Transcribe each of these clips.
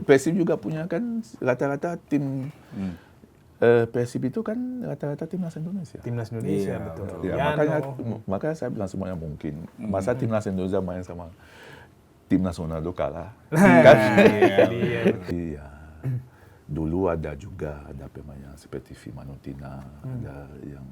Persib juga punya kan rata-rata tim Persib itu kan rata-rata timnas Indonesia. Timnas Indonesia, betul. Ya, makanya saya bilang semuanya mungkin. Masa timnas Indonesia main sama timnas Ronaldo kalah. Kan? Iya. Dulu ada pemain yang seperti Fimanutina, ada yang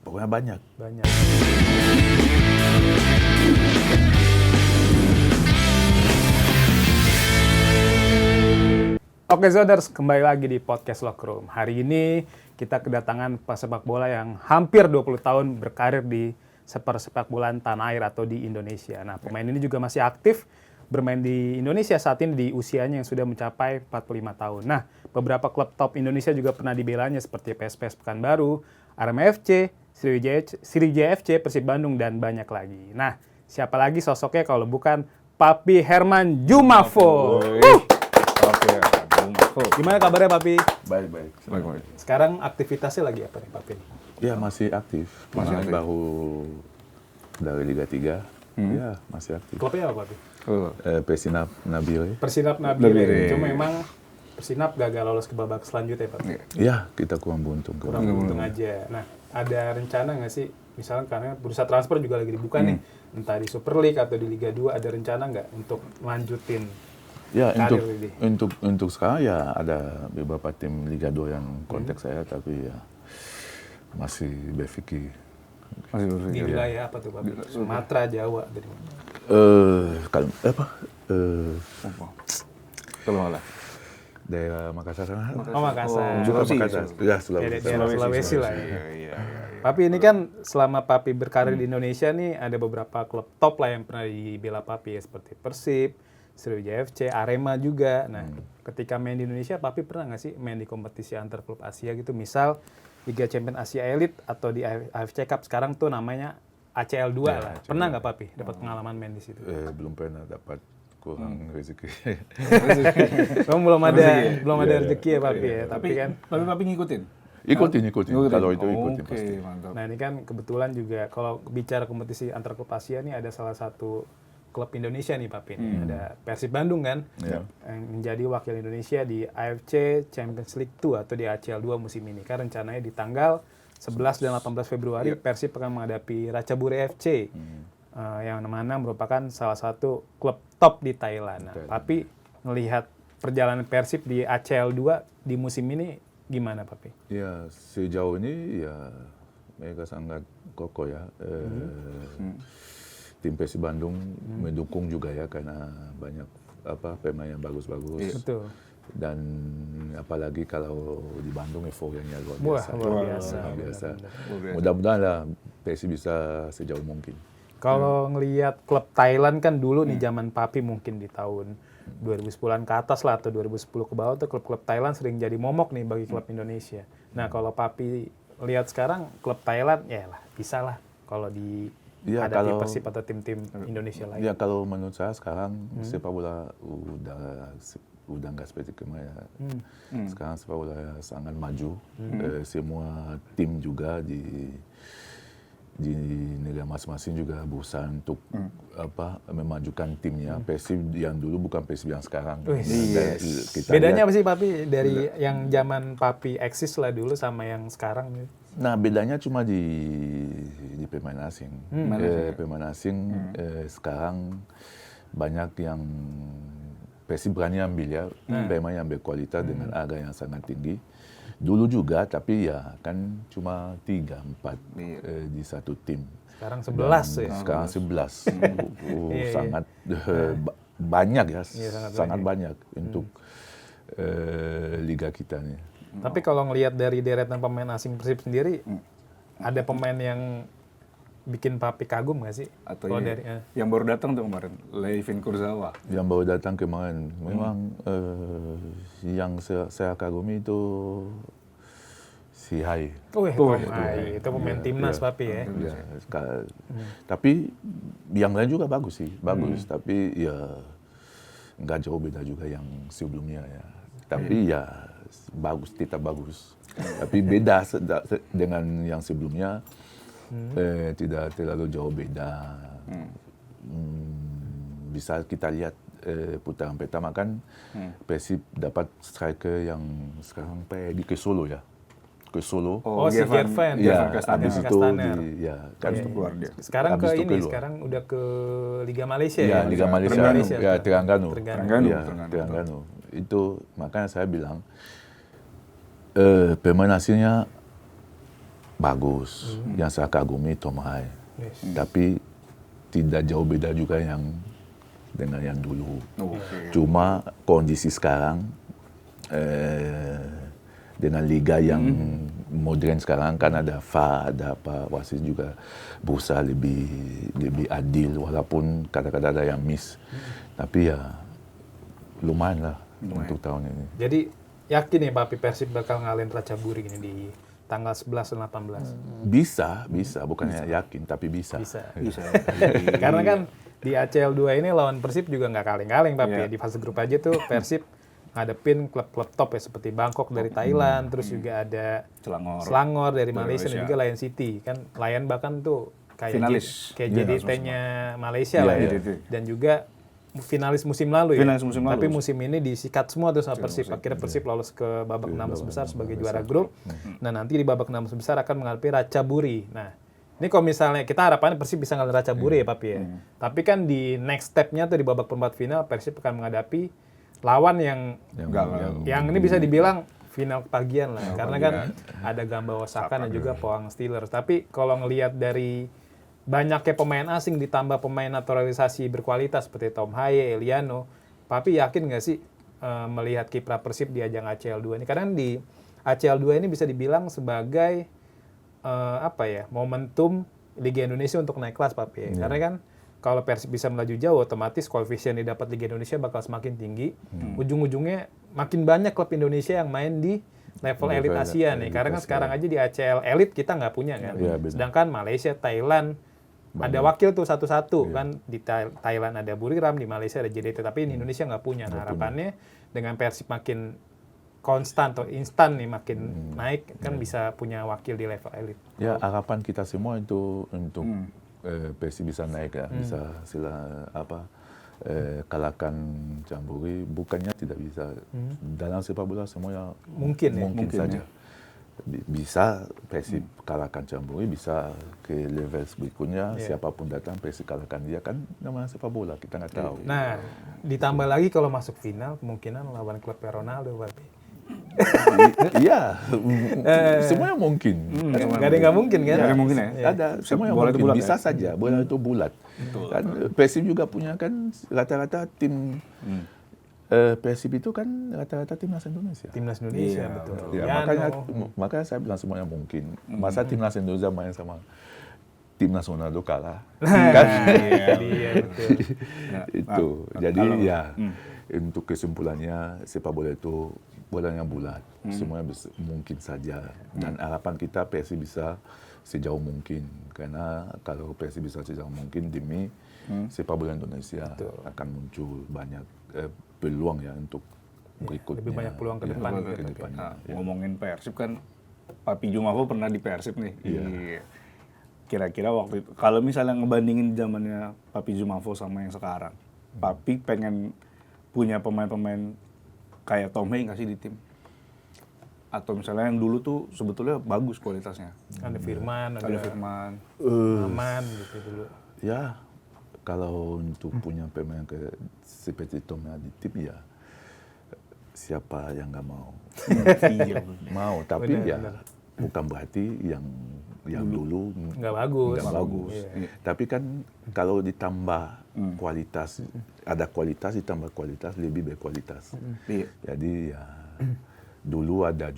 pokoknya banyak. Oke Zoders, kembali lagi di podcast Locker Room. Hari ini kita kedatangan pesepak bola yang hampir 20 tahun berkarir di sepak bolaan tanah air atau di Indonesia. Nah, pemain ini juga masih aktif bermain di Indonesia saat ini di usianya yang sudah mencapai 45 tahun. Nah, beberapa klub top Indonesia juga pernah dibelanya seperti PSPS Pekanbaru, Arema FC, Sriwijaya FC, Persib Bandung, dan banyak lagi. Nah, siapa lagi sosoknya kalau bukan Papi Herman Jumafo. Gimana kabarnya Papi? Baik. Sekarang aktivitasnya lagi apa nih Papi? Ya masih aktif. Baru dari Liga 3. Ya masih aktif. Klubnya apa Papi? Persinap Nabire. Persinap Nabire. Cuma memang Persinap gagal lolos ke babak selanjutnya Papi. Ya kita kurang beruntung. Kurang beruntung aja. Nah, ada rencana nggak sih? Misalnya karena bursa transfer juga lagi dibuka nih. Entah di Super League atau di Liga 2, ada rencana nggak untuk lanjutin? Ya, untuk sekarang ya ada beberapa tim Liga 2 yang kontak saya, tapi ya masih berpikir. Di wilayah apa tuh Pak? Sumatera, Jawa, dari mana? Kalau malah daerah Makassar sana. Oh, Makassar. Juga Makassar. Ya, Sulawesi lah ya. Papi ini kan selama Papi berkarir di Indonesia nih ada beberapa klub top lah yang pernah dibela Papi ya, seperti Persib, Sriwijaya FC, Arema juga. Nah, ketika main di Indonesia, Papi pernah nggak sih main di kompetisi antar klub Asia gitu? Misal Liga Champions Asia Elite atau di AFC Cup, sekarang tuh namanya ACL 2 lah. Pernah nggak Papi dapat pengalaman main di situ? Belum pernah dapat, kurang rezeki. belum ada rezeki ya Papi ya. Tapi kan Papi ngikutin? Ikutin. Kalau itu ikutin pasti. Mantap. Nah, ini kan kebetulan juga kalau bicara kompetisi antar klub Asia nih ada salah satu klub Indonesia nih Papi. Ada Persib Bandung kan, yang menjadi wakil Indonesia di AFC Champions League 2 atau di ACL 2 musim ini. Kan rencananya di tanggal 11 dan 18 Februari Persib akan menghadapi Ratchaburi FC, yang mana merupakan salah satu klub top di Thailand. Nah, Papi melihat perjalanan Persib di ACL 2 di musim ini gimana Papi? Ya, sejauh ini ya mereka sangat kokoh ya. Tim Persib Bandung mendukung juga ya, karena banyak pemain yang bagus-bagus. Betul. Dan apalagi kalau di Bandung euforianya luar biasa. Mudah-mudahan lah Persib bisa sejauh mungkin. Kalau ngelihat klub Thailand kan dulu nih zaman Papi mungkin di tahun 2010-an ke atas lah atau 2010 ke bawah tuh klub-klub Thailand sering jadi momok nih bagi klub Indonesia. Nah, kalau Papi lihat sekarang klub Thailand ya lah bisa lah kalau di hadapi Persib atau tim-tim Indonesia lain. Ya, kalau menurut saya sekarang sepak bola udah nggak seperti kemarin. Sekarang sepak bola sangat maju. Semua tim juga di negara masing-masing juga berusaha untuk memajukan timnya. Persib yang dulu bukan Persib yang sekarang. Bedanya apa sih Papi dari yang zaman Papi eksis lah dulu sama yang sekarang? Nah, bedanya cuma di pemain asing. Pemain asing sekarang banyak yang Persib berani ambil ya, pemain yang berkualitas dengan harga yang sangat tinggi. Dulu juga, tapi ya kan cuma 3-4 di satu tim. Sekarang 11 ya? Sekarang 11. Sangat banyak ya, sangat banyak untuk liga kita nih. Tapi kalau ngelihat dari deretan pemain asing Persib sendiri, ada pemain yang bikin Papi kagum nggak sih? Atau yang baru datang tuh kemarin, Levin Kurzawa. Yang baru datang kemarin, memang yang saya kagumi itu si Hai. Itu pemain timnas Papi ya. Tapi yang lain juga bagus sih, tapi ya nggak jauh beda juga yang sebelumnya ya. Tapi ya bagus, tetap bagus. Tapi beda dengan yang sebelumnya, tidak terlalu jauh beda. Bisa kita lihat putaran pertama kan Persib dapat striker yang sekarang pergi ke Solo ya. Ke Solo. Si Gervan. Ya, Gervan habis itu Castaner. kan keluar dia. Sekarang habis ke itu ini, keluar. sekarang udah ke Liga Malaysia Ya, Liga Malaysia. Ya, Terengganu. Ya, Terengganu. Terengganu. Itu makanya saya bilang pemain asingnya bagus. Yang saya kagumi Tom Hai. Tapi tidak jauh beda juga dengan yang dulu. Cuma kondisi sekarang dengan liga yang modern sekarang kan ada VAR, ada apa, wasit juga berusaha lebih adil walaupun kadang-kadang ada yang miss. Tapi ya lumayan lah untuk tahun ini. Jadi yakin nih Papi Persib bakal ngalahin Ratchaburi ini di tanggal 11 dan 18? Bisa, bukannya yakin tapi bisa. Bisa. Karena kan di ACL 2 ini lawan Persib juga nggak kaleng-kaleng Papi. Di fase grup aja tuh Persib ngadepin klub-klub top ya seperti Bangkok dari Thailand, terus juga ada Selangor dari Malaysia dan juga Lion City. Kan Lion bahkan tuh kayak JDT-nya Malaysia lah ya. Dan juga finalis musim lalu ya. Tapi musim ini disikat semua tuh sama Persib. Akhirnya Persib lolos ke babak 16 besar sebagai juara grup. Nah, nanti di babak 16 besar akan menghadapi Ratchaburi. Nah, ini kalau misalnya kita harapannya Persib bisa ngalahin Ratchaburi ya Papi ya. Tapi kan di next step-nya tuh di babak perempat final Persib akan menghadapi lawan yang ini bisa dibilang final kepagian lah. Karena kan ada Gamba Osaka dan juga Pohang Steelers. Tapi kalau ngelihat dari banyaknya pemain asing ditambah pemain naturalisasi berkualitas seperti Tom Haye, Eliano, Papi yakin nggak sih melihat kiprah Persib di ajang ACL 2 ini? Karena di ACL 2 ini bisa dibilang sebagai momentum Liga Indonesia untuk naik kelas Papi. Karena kan kalau Persib bisa melaju jauh, otomatis koefisien yang didapat Liga Indonesia bakal semakin tinggi. Ujung-ujungnya makin banyak klub Indonesia yang main di level elit Asia nih. Karena kan sekarang aja di ACL elit kita nggak punya kan. Sedangkan Malaysia, Thailand, ada wakil tuh satu-satu kan. Di Thailand ada Buriram, di Malaysia ada JDT. Tapi di Indonesia nggak punya. Nah, harapannya dengan Persib makin konstan atau instan nih makin naik kan bisa punya wakil di level elit. Ya, harapan kita semua itu untuk Persib bisa naik ya, bisa kalahkan Jamboree, bukannya tidak bisa. Dalam sepak bola semuanya mungkin saja. Bisa Persib kalahkan Jamboree, bisa ke level berikutnya, siapapun datang Persib kalahkan dia, kan namanya sepak bola, kita nggak tahu. Nah, ditambah lagi kalau masuk final, kemungkinan lawan klub Ronaldo, Papi. Iya, semuanya mungkin. Nggak ada yang nggak mungkin kan? Ada mungkin ya. Ada, semuanya mungkin. Bisa saja, bola itu bulat. Kan Persib juga punya kan rata-rata tim Persib itu kan rata-rata timnas Indonesia. Timnas Indonesia, betul. Ya, makanya saya bilang semuanya mungkin. Masa timnas Indonesia main sama timnas Ronaldo kalah, kan? Iya, betul. Itu. Jadi ya, untuk kesimpulannya sepak bola itu bolanya bulat, semuanya mungkin saja. Dan harapan kita Persib bisa sejauh mungkin, karena kalau Persib bisa sejauh mungkin demi sepak bola Indonesia akan muncul banyak peluang ya untuk berikutnya. Lebih banyak peluang ke depan. Ngomongin Persib kan, Papi Jumafo pernah di Persib nih. Kira-kira waktu itu, kalau misalnya ngebandingin zamannya Papi Jumafo sama yang sekarang, Papi pengen punya pemain-pemain kayak Tom Haye nggak sih di tim? Atau misalnya yang dulu tuh sebetulnya bagus kualitasnya. Ada Firman, Aman gitu dulu. Ya, kalau untuk punya pemain seperti Tom Haye di tim ya, siapa yang nggak mau? Mau, tapi bukan berarti yang dulu nggak bagus. Tapi kan kalau ditambah kualitas, ada kualitas ditambah kualitas lebih berkualitas. Jadi ya dulu ada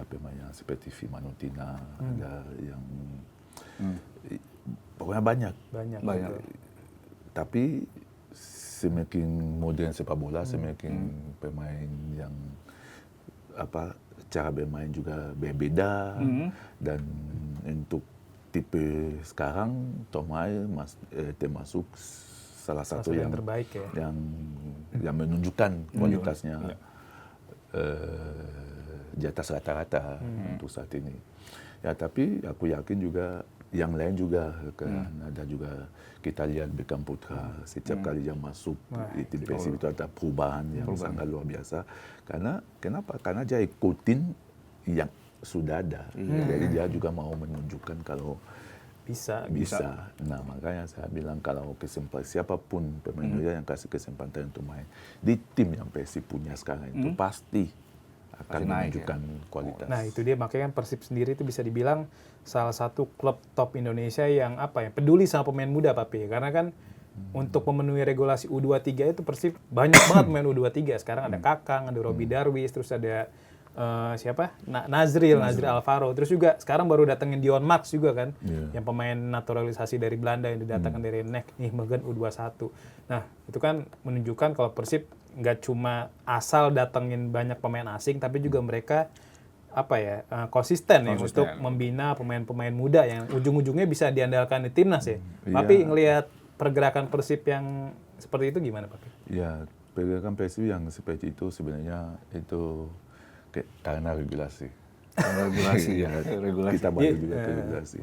pemain yang seperti Firmanutina, ada yang pokoknya banyak. Tapi semakin modern sepak bola, semakin pemain yang cara bermain juga berbeda, dan untuk tipe sekarang Tom Haye termasuk salah satu yang terbaik ya, yang menunjukkan kualitasnya di atas rata-rata untuk saat ini. Ya, tapi aku yakin juga yang lain juga kan ada juga kita lihat Beckham Putra setiap kali dia masuk di tim Persib itu ada perubahan yang sangat luar biasa. Kenapa? Karena dia ikutin yang sudah ada. Jadi dia juga mau menunjukkan kalau bisa. Nah, makanya saya bilang kalau kesempatan siapapun pemain muda yang kasih kesempatan untuk main di tim yang Persib punya sekarang itu pasti akan menunjukkan kualitas. Nah, itu dia makanya kan Persib sendiri itu bisa dibilang salah satu klub top Indonesia yang peduli sama pemain muda, Papi. Karena kan untuk memenuhi regulasi U23 itu Persib banyak banget pemain U23. Sekarang ada Kakang, ada Robi Darwis, terus ada Nazril Alvaro. Terus juga sekarang baru datengin Dion Max juga kan, yang pemain naturalisasi dari Belanda yang didatangkan dari Nijmegen U21. Nah, itu kan menunjukkan kalau Persib nggak cuma asal datengin banyak pemain asing, tapi juga mereka konsisten ya untuk membina pemain-pemain muda yang ujung-ujungnya bisa diandalkan di timnas ya. Tapi ngelihat pergerakan Persib yang seperti itu gimana, Pak? Ya, pergerakan Persib yang seperti itu sebenarnya itu karena regulasi. Regulasi. Kita balik juga ke regulasi.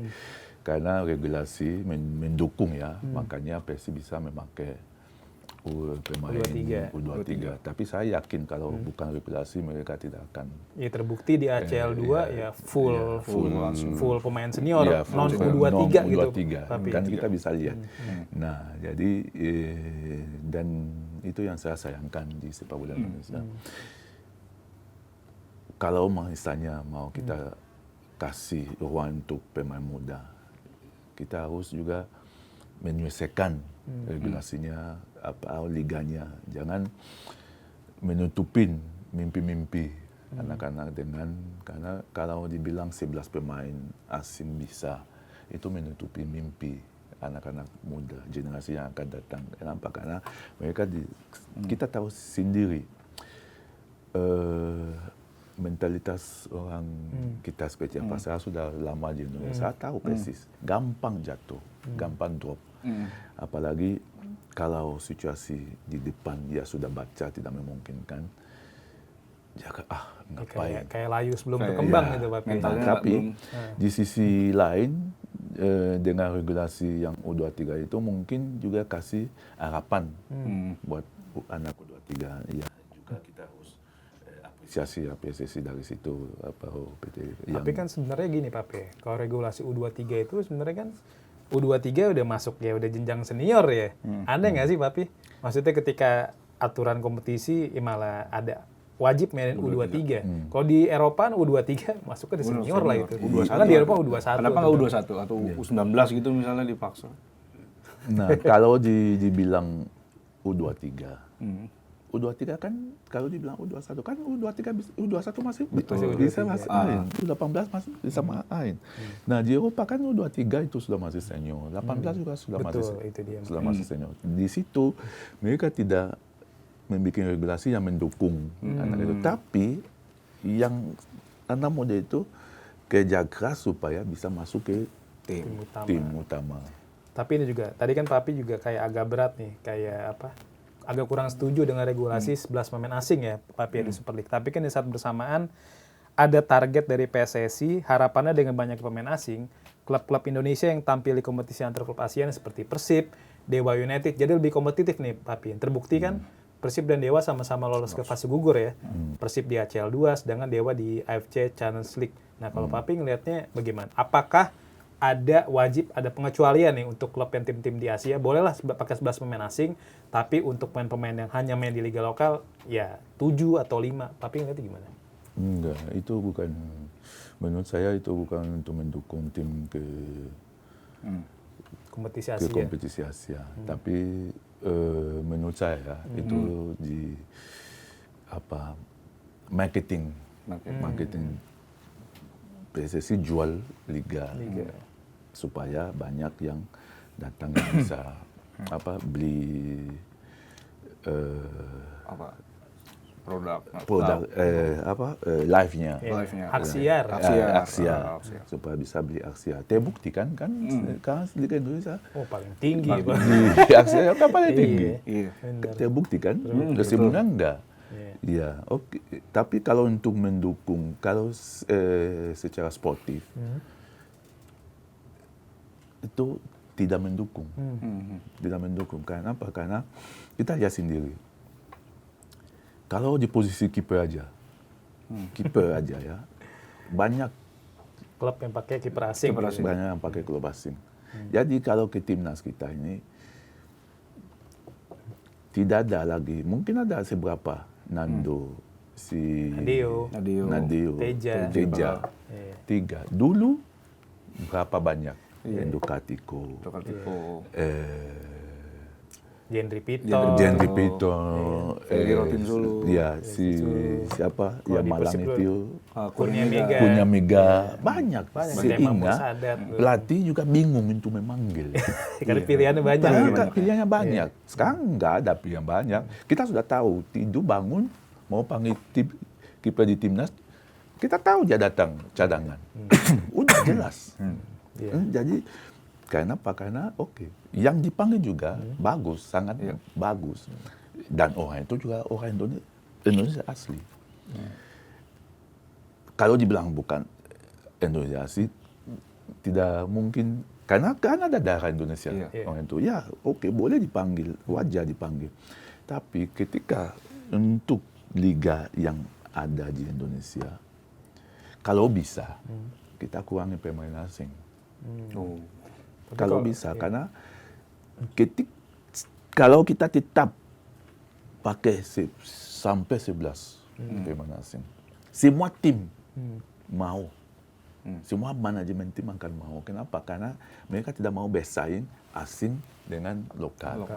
Karena regulasi mendukung ya, makanya Persib bisa memakai pemain U23. Tapi saya yakin kalau bukan regulasi mereka tidak akan. Ya terbukti di ACL 2 full pemain senior, non U23 gitu. Kan kita bisa lihat. Nah, jadi dan itu yang saya sayangkan di sepak bola Indonesia. Kalau misalnya mau kita kasih ruang untuk pemain muda, kita harus juga menyelesaikan regulasinya, liganya. Jangan menutupin mimpi-mimpi anak-anak karena kalau dibilang 11 pemain asing bisa, itu menutupi mimpi anak-anak muda, generasi yang akan datang. Kenapa? Karena mereka kita tahu sendiri mentalitas orang kita seperti apa. Saya sudah lama di Indonesia, saya tahu persis. Gampang jatuh, gampang drop. Apalagi kalau situasi di depan dia sudah baca tidak memungkinkan, ngapain? Kayak layu sebelum berkembang gitu, Pak. Tapi di sisi lain dengan regulasi yang U23 itu mungkin juga kasih harapan buat anak U23. Ya juga kita harus apresiasi dari situ PT. Tapi kan sebenarnya gini, Pak. Kalau regulasi U23 itu sebenarnya kan U23 udah masuk ya, udah jenjang senior ya. Ada nggak sih, Papi? Maksudnya ketika aturan kompetisi malah ada wajib mainin U23. Kalau di Eropa U23 masuk ke senior lah itu. Karena di Eropa U21. Kenapa nggak U21 atau U19 gitu misalnya dipaksa? Nah, kalau dibilang U23, U23 kan kalau dibilang U21 kan U21 masih bisa main. U18 masih bisa main. Nah, di Eropa kan U23 itu sudah masih senior. 18 juga sudah masih senior. Di situ mereka tidak membuat regulasi yang mendukung anak itu. Tapi yang anak muda itu kerja keras supaya bisa masuk ke tim utama. Tapi ini juga, tadi kan Papi juga kayak agak berat nih, agak kurang setuju dengan regulasi 11 pemain asing ya, Papi di Super League. Tapi kan di saat bersamaan ada target dari PSSI, harapannya dengan banyak pemain asing, klub-klub Indonesia yang tampil di kompetisi antar klub ASEAN seperti Persib, Dewa United, jadi lebih kompetitif nih, Papi. Terbukti kan Persib dan Dewa sama-sama lolos ke fase gugur ya. Persib di ACL 2, sedangkan Dewa di AFC Champions League. Nah, kalau Papi ngelihatnya bagaimana? Apakah ada pengecualian nih untuk klub yang tim-tim di Asia? Bolehlah pakai 11 pemain asing, tapi untuk pemain-pemain yang hanya main di liga lokal, ya 7 atau 5. Papi ngeliatnya gimana? Enggak, itu bukan, menurut saya itu bukan untuk mendukung tim ke kompetisi Asia. Tapi menurut saya itu di marketing PSSI jual liga. Supaya banyak yang datang yang bisa beli produk live-nya. Aksiar. Supaya bisa beli Aksiar. Terbukti kan Liga Indonesia paling tinggi. Aksiar kan paling tinggi. Terbukti kan? Sebelumnya enggak. Ya, oke. Tapi kalau untuk mendukung, kalau secara sportif, itu tidak mendukung. Tidak mendukung. Karena apa? Karena kita lihat sendiri. Kalau di posisi kiper aja ya, banyak Klub yang pakai kiper asing. banyak yang pakai klub asing. Jadi kalau ke timnas kita ini tidak ada lagi, mungkin ada seberapa Nando, si Nadeo, Teja. Iya. 3. Dulu berapa banyak? Endo Katiko, Jendri Pito. Jendri Pito, Ferry Rotinsulu. ya siapa yang di Malang Persib itu, Kurnia Mega. punya Mega, banyak. Mampu Sehingga Sadat. pelatih juga bingung untuk memanggil. Karena pilihannya banyak. Karena pilihannya banyak. Sekarang nggak ada pilihan banyak. Kita sudah tahu, Tidu bangun mau panggil kiper di timnas, kita tahu dia datang cadangan. Udah jelas. Jadi karena oke. Yang dipanggil juga bagus, sangat bagus. Dan orang itu juga orang Indonesia asli. Kalau dibilang bukan Indonesia asli, tidak mungkin. Karena kan ada darah Indonesia. Orang itu, ya oke, boleh dipanggil, wajar dipanggil. Tapi ketika untuk liga yang ada di Indonesia, kalau bisa, kita kurangi pemain asing. Kalau bisa, karena kalau kita tetap pakai sampai 11 pemain asing, semua tim mau, semua manajemen tim akan mau. Kenapa? Karena mereka tidak mau bersaing asing dengan lokal.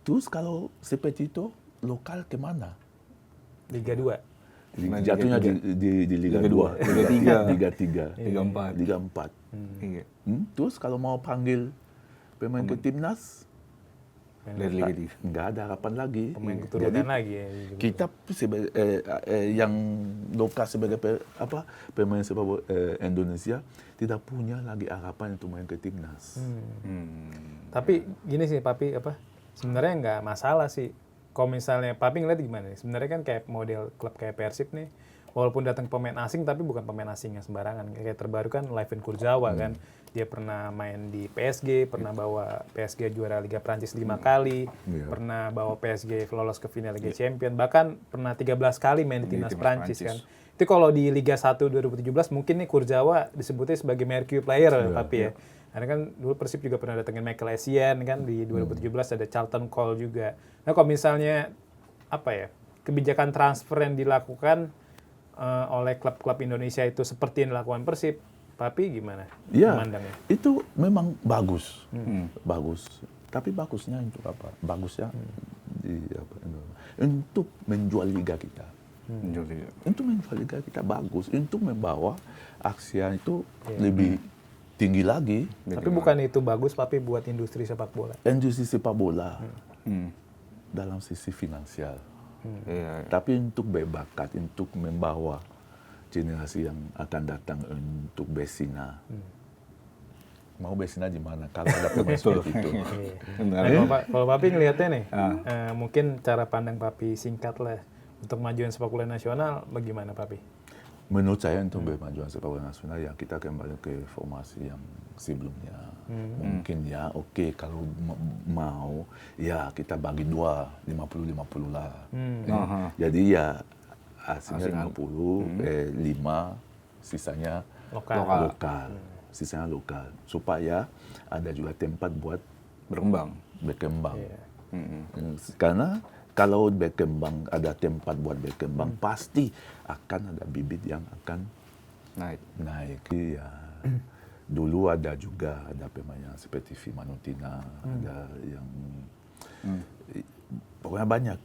Terus kalau seperti itu, lokal kemana? Liga 2. Jatuhnya di Liga 2, Liga 3, Liga 4. Terus kalau mau panggil pemain ke timnas, dari Liga 3. nggak ada harapan lagi. Pemain keturunan lagi ya. Kita yang lokal sebagai pemain sepak bola Indonesia tidak punya lagi harapan untuk main ke timnas. Tapi gini sih Papi, sebenarnya nggak masalah sih. Kalau misalnya Papi ngeliat gimana nih? Sebenarnya kan kayak model klub kayak Persib nih, walaupun datang pemain asing tapi bukan pemain asing yang sembarangan. Kayak terbaru kan Layvin Kurzawa kan, dia pernah main di PSG, pernah bawa PSG juara Liga Prancis 5 kali, pernah bawa PSG lolos ke final Liga Champions, bahkan pernah 13 kali main di timnas Prancis kan. Itu kalau di Liga 1 2017 mungkin nih Kurzawa disebutnya sebagai Mercury player Papi ya. Karena kan dulu Persib juga pernah datengin Michael Essien kan di 2017, ada Charlton Cole juga. Nah kalau misalnya kebijakan transfer yang dilakukan oleh klub-klub Indonesia itu seperti yang dilakukan Persib, Papi gimana memandangnya? Itu memang bagus, bagus. Tapi bagusnya untuk apa? Bagusnya untuk menjual liga kita. Untuk menjual liga kita bagus, untuk membawa Asia itu lebih tinggi lagi. Tapi bukan itu bagus, Papi, buat industri sepak bola? Industri sepak bola dalam sisi finansial. Tapi untuk berbakat, untuk membawa generasi yang akan datang untuk bersinar. Mau bersinar di mana? Kalau ada pemain seperti itu. Kalau Papi ngelihatnya nih, mungkin cara pandang Papi singkat lah untuk majuan sepak bola nasional, bagaimana Papi? Menurut saya untuk bermajuan sepak bola nasional ya kita kembali ke formasi yang sebelumnya. Mungkin ya oke, kalau mau ya kita bagi 2, 50-50 lah. Jadi ya hasilnya 50, 5 sisanya lokal. Sisanya lokal. Supaya ada juga tempat buat berkembang. Karena kalau berkembang, ada tempat buat berkembang, pasti akan ada bibit yang akan naik. Ya. Dulu ada juga pemain seperti Fimanutina, ada yang pokoknya banyak.